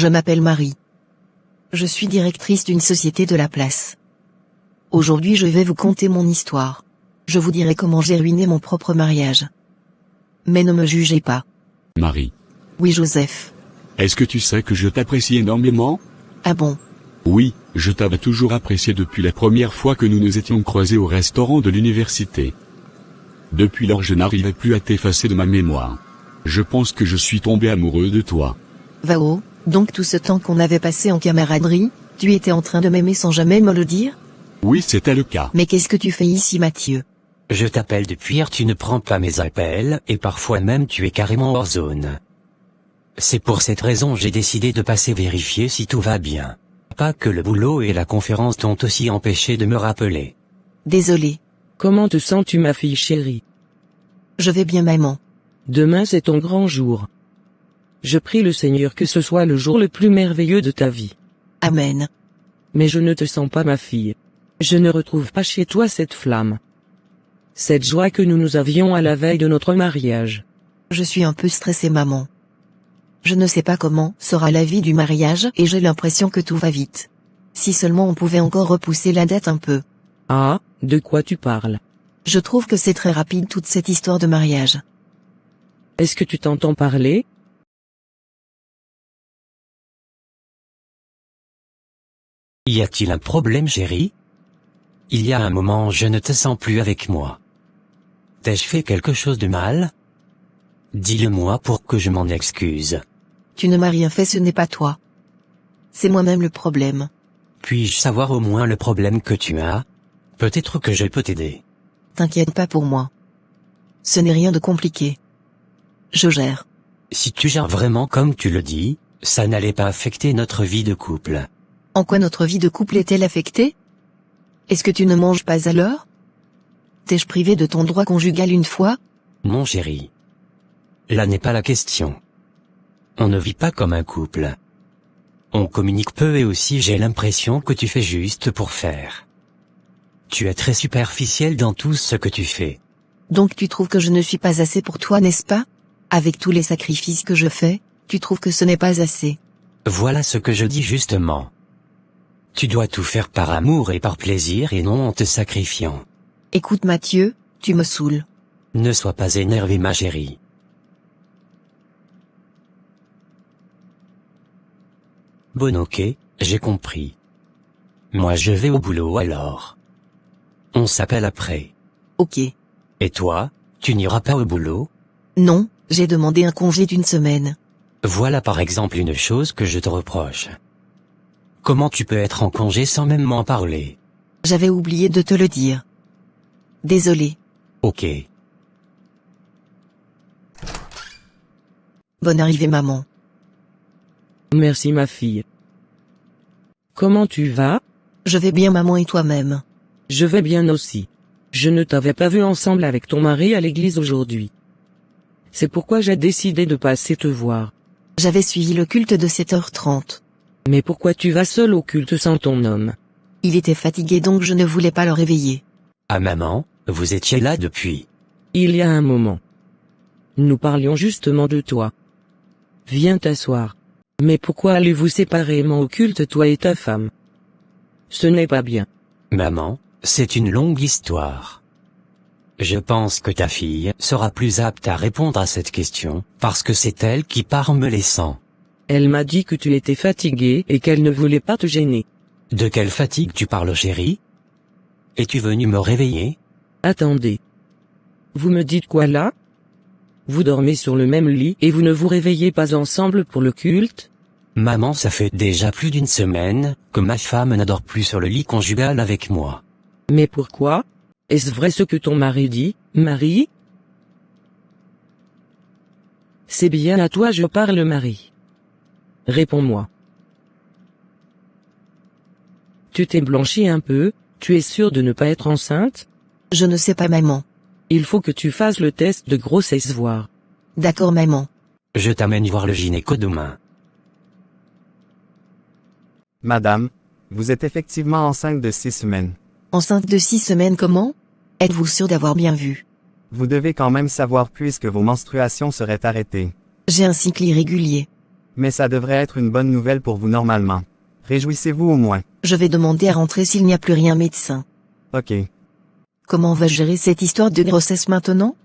Je m'appelle Marie. Je suis directrice d'une société de la place. Aujourd'hui je vais vous conter mon histoire. Je vous dirai comment j'ai ruiné mon propre mariage. Mais ne me jugez pas. Marie. Oui Joseph. Est-ce que tu sais que je t'apprécie énormément? Ah bon? Oui, je t'avais toujours apprécié depuis la première fois que nous nous étions croisés au restaurant de l'université. Depuis lors je n'arrivais plus à t'effacer de ma mémoire. Je pense que je suis tombé amoureux de toi. Vao, donc tout ce temps qu'on avait passé en camaraderie, tu étais en train de m'aimer sans jamais me le dire? Oui, c'était le cas. Mais qu'est-ce que tu fais ici Mathieu? Je t'appelle depuis hier, tu ne prends pas mes appels, et parfois même tu es carrément hors zone. C'est pour cette raison j'ai décidé de passer vérifier si tout va bien. Pas que le boulot et la conférence t'ont aussi empêché de me rappeler. Désolé. Comment te sens-tu ma fille chérie? Je vais bien maman. Demain c'est ton grand jour. Je prie le Seigneur que ce soit le jour le plus merveilleux de ta vie. Amen. Mais je ne te sens pas ma fille. Je ne retrouve pas chez toi cette flamme. Cette joie que nous avions à la veille de notre mariage. Je suis un peu stressée maman. Je ne sais pas comment sera la vie du mariage et j'ai l'impression que tout va vite. Si seulement on pouvait encore repousser la date un peu. Ah, de quoi tu parles? Je trouve que c'est très rapide toute cette histoire de mariage. Est-ce que tu t'entends parler? Y a-t-il un problème chérie? Il y a un moment je ne te sens plus avec moi. T'ai-je fait quelque chose de mal? Dis-le-moi pour que je m'en excuse. Tu ne m'as rien fait, ce n'est pas toi. C'est moi-même le problème. Puis-je savoir au moins le problème que tu as? Peut-être que je peux t'aider. T'inquiète pas pour moi. Ce n'est rien de compliqué. Je gère. Si tu gères vraiment comme tu le dis, ça n'allait pas affecter notre vie de couple. En quoi notre vie de couple est-elle affectée? Est-ce que tu ne manges pas à l'heure? T'ai-je privé de ton droit conjugal une fois? Non chérie. Là n'est pas la question. On ne vit pas comme un couple. On communique peu et aussi j'ai l'impression que tu fais juste pour faire. Tu es très superficiel dans tout ce que tu fais. Donc tu trouves que je ne suis pas assez pour toi, n'est-ce pas? Avec tous les sacrifices que je fais, tu trouves que ce n'est pas assez. Voilà ce que je dis justement. Tu dois tout faire par amour et par plaisir et non en te sacrifiant. Écoute Mathieu, tu me saoules. Ne sois pas énervé ma chérie. Bon ok, j'ai compris. Moi je vais au boulot alors. On s'appelle après. Ok. Et toi, tu n'iras pas au boulot? Non, j'ai demandé un congé d'une semaine. Voilà par exemple une chose que je te reproche. Comment tu peux être en congé sans même m'en parler? J'avais oublié de te le dire. Désolé. Ok. Bonne arrivée maman. Merci ma fille. Comment tu vas? Je vais bien maman et toi-même? Je vais bien aussi. Je ne t'avais pas vu ensemble avec ton mari à l'église aujourd'hui. C'est pourquoi j'ai décidé de passer te voir. J'avais suivi le culte de 7h30. Mais pourquoi tu vas seul au culte sans ton homme? Il était fatigué donc je ne voulais pas le réveiller. Ah maman, vous étiez là depuis? Il y a un moment. Nous parlions justement de toi. Viens t'asseoir. Mais pourquoi allez-vous séparément au culte toi et ta femme? Ce n'est pas bien. Maman, c'est une longue histoire. Je pense que ta fille sera plus apte à répondre à cette question, parce que c'est elle qui part me laissant. Elle m'a dit que tu étais fatigué et qu'elle ne voulait pas te gêner. De quelle fatigue tu parles chérie? Es-tu venu me réveiller? Attendez. Vous me dites quoi là? Vous dormez sur le même lit et vous ne vous réveillez pas ensemble pour le culte? Maman, ça fait déjà plus d'une semaine que ma femme n'adore plus sur le lit conjugal avec moi. Mais pourquoi? Est-ce vrai ce que ton mari dit, Marie? C'est bien à toi je parle Marie. Réponds-moi. Tu t'es blanchi un peu, tu es sûre de ne pas être enceinte? Je ne sais pas maman. Il faut que tu fasses le test de grossesse voir. D'accord maman. Je t'amène voir le gynéco demain. Madame, vous êtes effectivement enceinte de 6 semaines. Enceinte de 6 semaines comment? Êtes-vous sûr d'avoir bien vu? Vous devez quand même savoir puisque vos menstruations seraient arrêtées. J'ai un cycle irrégulier. Mais ça devrait être une bonne nouvelle pour vous normalement. Réjouissez-vous au moins. Je vais demander à rentrer s'il n'y a plus rien médecin. Ok. Comment va gérer cette histoire de grossesse maintenant?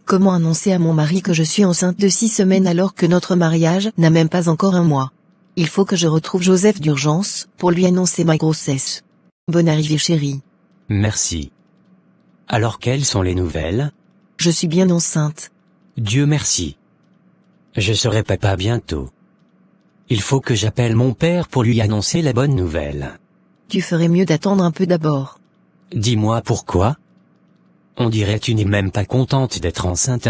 Comment annoncer à mon mari que je suis enceinte de 6 semaines alors que notre mariage n'a même pas encore un mois? Il faut que je retrouve Joseph d'urgence, pour lui annoncer ma grossesse. Bonne arrivée chérie. Merci. Alors quelles sont les nouvelles? Je suis bien enceinte. Dieu merci. Je serai papa bientôt. Il faut que j'appelle mon père pour lui annoncer la bonne nouvelle. Tu ferais mieux d'attendre un peu d'abord. Dis-moi pourquoi? On dirait tu n'es même pas contente d'être enceinte.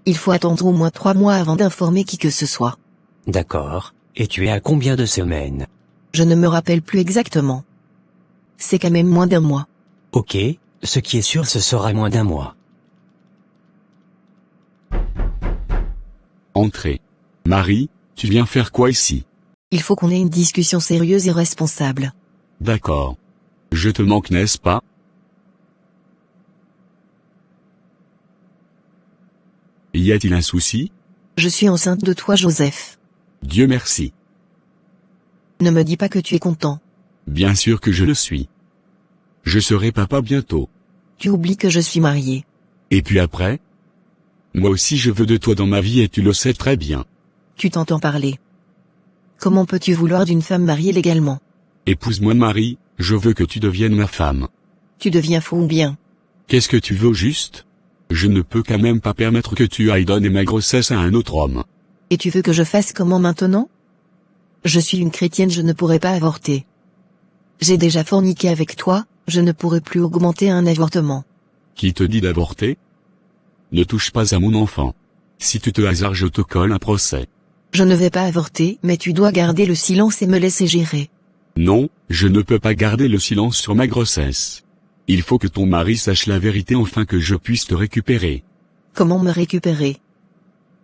Il faut attendre au moins 3 mois avant d'informer qui que ce soit. D'accord, et tu es à combien de semaines? Je ne me rappelle plus exactement. C'est quand même moins d'un mois. Ok, ce qui est sûr ce sera moins d'un mois. Entrez. Marie, tu viens faire quoi ici? Il faut qu'on ait une discussion sérieuse et responsable. D'accord. Je te manque, n'est-ce pas? Y a-t-il un souci? Je suis enceinte de toi Joseph. Dieu merci. Ne me dis pas que tu es content. Bien sûr que je le suis. Je serai papa bientôt. Tu oublies que je suis mariée. Et puis après? Moi aussi je veux de toi dans ma vie et tu le sais très bien. Tu t'entends parler. Comment peux-tu vouloir d'une femme mariée légalement? Épouse-moi Marie, je veux que tu deviennes ma femme. Tu deviens fou ou bien? Qu'est-ce que tu veux au juste? Je ne peux quand même pas permettre que tu ailles donner ma grossesse à un autre homme. Et tu veux que je fasse comment maintenant? Je suis une chrétienne, je ne pourrai pas avorter. J'ai déjà forniqué avec toi, je ne pourrai plus augmenter un avortement. Qui te dit d'avorter? Ne touche pas à mon enfant. Si tu te hasardes, je te colle un procès. Je ne vais pas avorter, mais tu dois garder le silence et me laisser gérer. Non, je ne peux pas garder le silence sur ma grossesse. Il faut que ton mari sache la vérité afin que je puisse te récupérer. Comment me récupérer?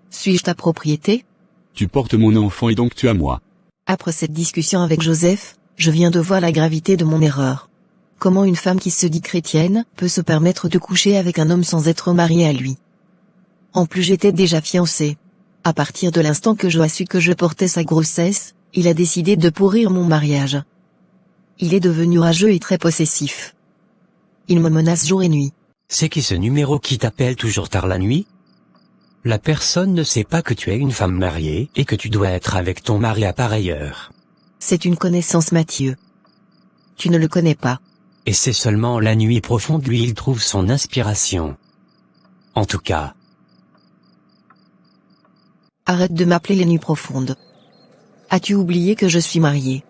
Suis-je ta propriété? Tu portes mon enfant et donc tu as moi. Après cette discussion avec Joseph, je viens de voir la gravité de mon erreur. Comment une femme qui se dit chrétienne peut se permettre de coucher avec un homme sans être mariée à lui? En plus j'étais déjà fiancée. À partir de l'instant que Joe a su que je portais sa grossesse, il a décidé de pourrir mon mariage. Il est devenu rageux et très possessif. Il me menace jour et nuit. C'est qui ce numéro qui t'appelle toujours tard la nuit? La personne ne sait pas que tu es une femme mariée et que tu dois être avec ton mari à pareille heure. C'est une connaissance Mathieu. Tu ne le connais pas. Et c'est seulement la nuit profonde lui il trouve son inspiration. En tout cas. Arrête de m'appeler les nuits profondes. As-tu oublié que je suis mariée?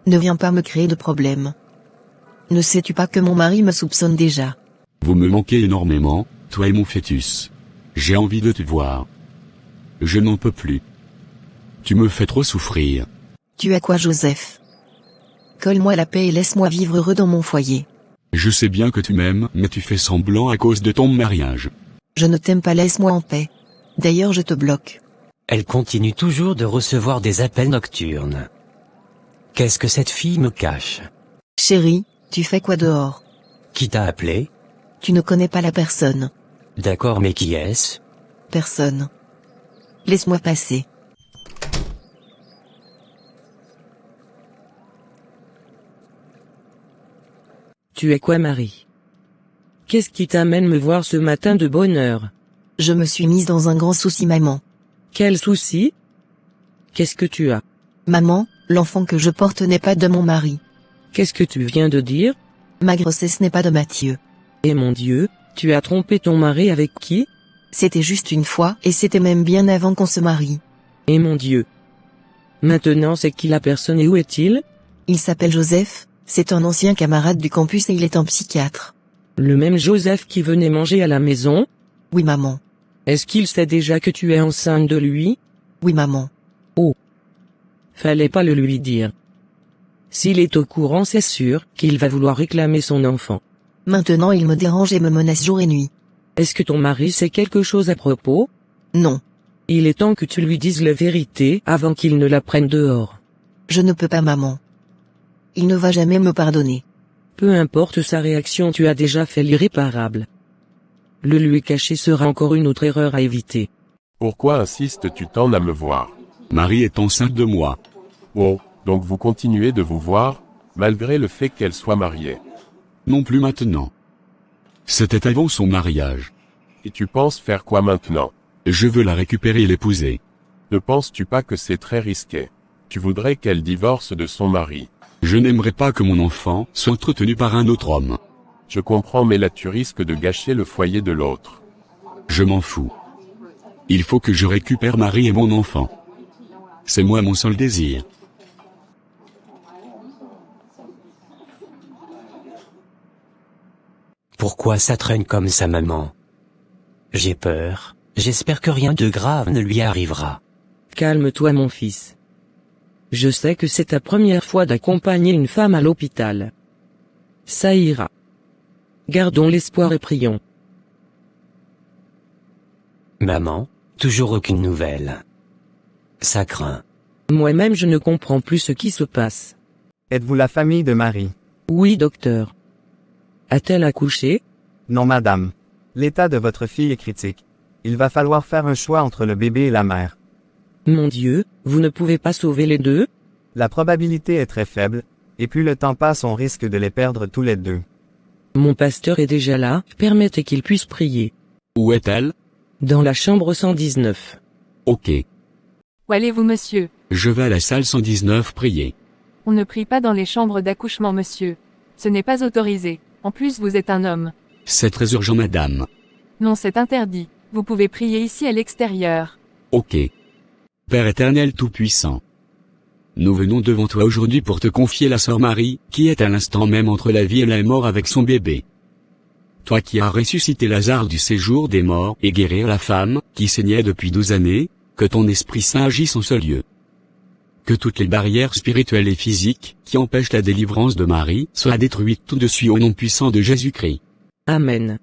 Ne viens pas me créer de problèmes. Ne sais-tu pas que mon mari me soupçonne déjà? Vous me manquez énormément, toi et mon fœtus. J'ai envie de te voir. Je n'en peux plus. Tu me fais trop souffrir. Tu as quoi Joseph? Colle-moi la paix et laisse-moi vivre heureux dans mon foyer. Je sais bien que tu m'aimes, mais tu fais semblant à cause de ton mariage. Je ne t'aime pas, laisse-moi en paix. D'ailleurs je te bloque. Elle continue toujours de recevoir des appels nocturnes. Qu'est-ce que cette fille me cache? Chérie, tu fais quoi dehors? Qui t'a appelé? Tu ne connais pas la personne. D'accord, mais qui est-ce? Personne. Laisse-moi passer. Tu es quoi Marie? Qu'est-ce qui t'amène me voir ce matin de bonne heure? Je me suis mise dans un grand souci maman. Quel souci? Qu'est-ce que tu as? Maman, l'enfant que je porte n'est pas de mon mari. Qu'est-ce que tu viens de dire? Ma grossesse n'est pas de Mathieu. Eh mon Dieu, tu as trompé ton mari avec qui? C'était juste une fois et c'était même bien avant qu'on se marie. Eh mon Dieu. Maintenant c'est qui la personne et où est-il? Il s'appelle Joseph, c'est un ancien camarade du campus et il est un psychiatre. Le même Joseph qui venait manger à la maison? Oui maman. Est-ce qu'il sait déjà que tu es enceinte de lui? Oui maman. Oh. Fallait pas le lui dire. S'il est au courant c'est sûr qu'il va vouloir réclamer son enfant. Maintenant il me dérange et me menace jour et nuit. Est-ce que ton mari sait quelque chose à propos? Non. Il est temps que tu lui dises la vérité avant qu'il ne la prenne dehors. Je ne peux pas maman. Il ne va jamais me pardonner. Peu importe sa réaction, tu as déjà fait l'irréparable. Le lui cacher sera encore une autre erreur à éviter. Pourquoi insistes-tu tant à me voir? Marie est enceinte de moi. Oh, donc vous continuez de vous voir, malgré le fait qu'elle soit mariée. Non plus maintenant. C'était avant son mariage. Et tu penses faire quoi maintenant? Je veux la récupérer et l'épouser. Ne penses-tu pas que c'est très risqué? Tu voudrais qu'elle divorce de son mari. Je n'aimerais pas que mon enfant soit entretenu par un autre homme. Je comprends, mais là tu risques de gâcher le foyer de l'autre. Je m'en fous. Il faut que je récupère Marie et mon enfant. C'est moi mon seul désir. Pourquoi ça traîne comme ça, maman? J'ai peur, j'espère que rien de grave ne lui arrivera. Calme-toi mon fils. Je sais que c'est ta première fois d'accompagner une femme à l'hôpital. Ça ira. Gardons l'espoir et prions. Maman, toujours aucune nouvelle. Ça craint. Moi-même je ne comprends plus ce qui se passe. Êtes-vous la famille de Marie? Oui docteur. A-t-elle accouché? Non madame. L'état de votre fille est critique. Il va falloir faire un choix entre le bébé et la mère. Mon Dieu, vous ne pouvez pas sauver les deux? La probabilité est très faible, et plus le temps passe on risque de les perdre tous les deux. Mon pasteur est déjà là, permettez qu'il puisse prier. Où est-elle? Dans la chambre 119. Ok. Où allez-vous, monsieur? Je vais à la salle 119 prier. On ne prie pas dans les chambres d'accouchement, monsieur. Ce n'est pas autorisé. En plus, vous êtes un homme. C'est très urgent, madame. Non, c'est interdit. Vous pouvez prier ici à l'extérieur. Ok. Père éternel tout-puissant. Nous venons devant toi aujourd'hui pour te confier la sœur Marie, qui est à l'instant même entre la vie et la mort avec son bébé. Toi qui as ressuscité Lazare du séjour des morts et guérir la femme, qui saignait depuis 12 années, que ton Esprit Saint agisse en ce lieu. Que toutes les barrières spirituelles et physiques, qui empêchent la délivrance de Marie, soient détruites tout de suite au nom puissant de Jésus-Christ. Amen.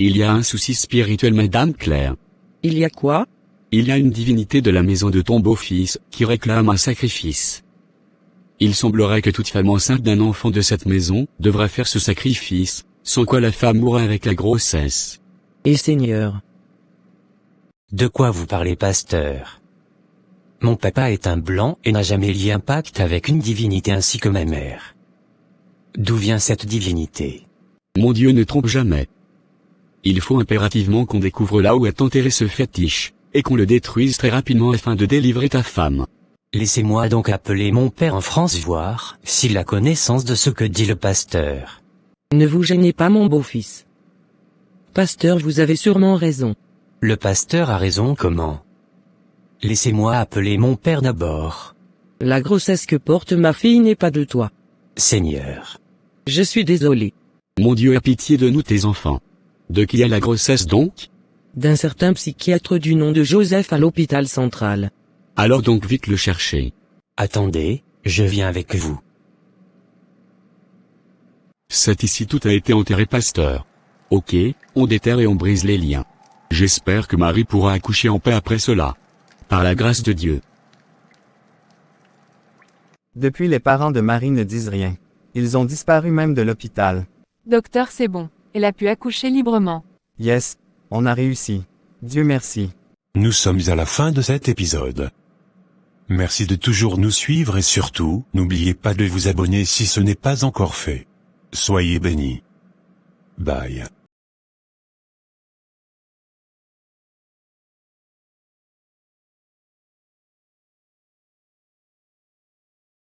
Il y a un souci spirituel, Madame Claire. Il y a quoi? Il y a une divinité de la maison de ton beau-fils, qui réclame un sacrifice. Il semblerait que toute femme enceinte d'un enfant de cette maison, devrait faire ce sacrifice, sans quoi la femme mourrait avec la grossesse. Et Seigneur. De quoi vous parlez, pasteur? Mon papa est un blanc et n'a jamais lié un pacte avec une divinité ainsi que ma mère. D'où vient cette divinité? Mon Dieu ne trompe jamais. Il faut impérativement qu'on découvre là où est enterré ce fétiche, et qu'on le détruise très rapidement afin de délivrer ta femme. Laissez-moi donc appeler mon père en France voir s'il a connaissance de ce que dit le pasteur. Ne vous gênez pas mon beau-fils. Pasteur, vous avez sûrement raison. Le pasteur a raison comment? Laissez-moi appeler mon père d'abord. La grossesse que porte ma fille n'est pas de toi. Seigneur. Je suis désolé. Mon Dieu, aie pitié de nous tes enfants. De qui est la grossesse donc? D'un certain psychiatre du nom de Joseph à l'hôpital central. Alors donc vite le chercher. Attendez, je viens avec vous. C'est ici tout a été enterré, pasteur. Ok, on déterre et on brise les liens. J'espère que Marie pourra accoucher en paix après cela. Par la grâce de Dieu. Depuis les parents de Marie ne disent rien. Ils ont disparu même de l'hôpital. Docteur, c'est bon. Elle a pu accoucher librement. Yes, on a réussi. Dieu merci. Nous sommes à la fin de cet épisode. Merci de toujours nous suivre et surtout, n'oubliez pas de vous abonner si ce n'est pas encore fait. Soyez bénis. Bye.